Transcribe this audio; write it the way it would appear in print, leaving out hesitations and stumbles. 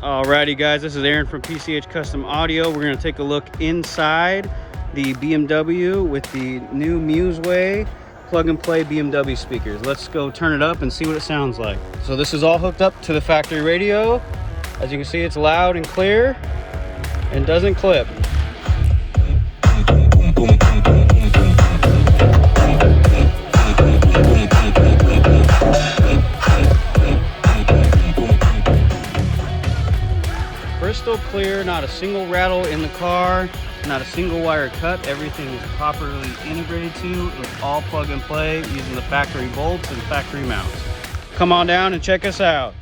Alrighty guys, this is Aaron from PCH Custom Audio. We're going to take a look inside the BMW with the new Musway plug and play BMW speakers. Let's go turn it up and see what it sounds like. So this is all hooked up to the factory radio. As you can see, it's loud and clear and doesn't clip. Crystal clear, not a single rattle in the car, not a single wire cut. Everything is properly integrated to. It's all plug and play using the factory bolts and factory mounts. Come on down and check us out.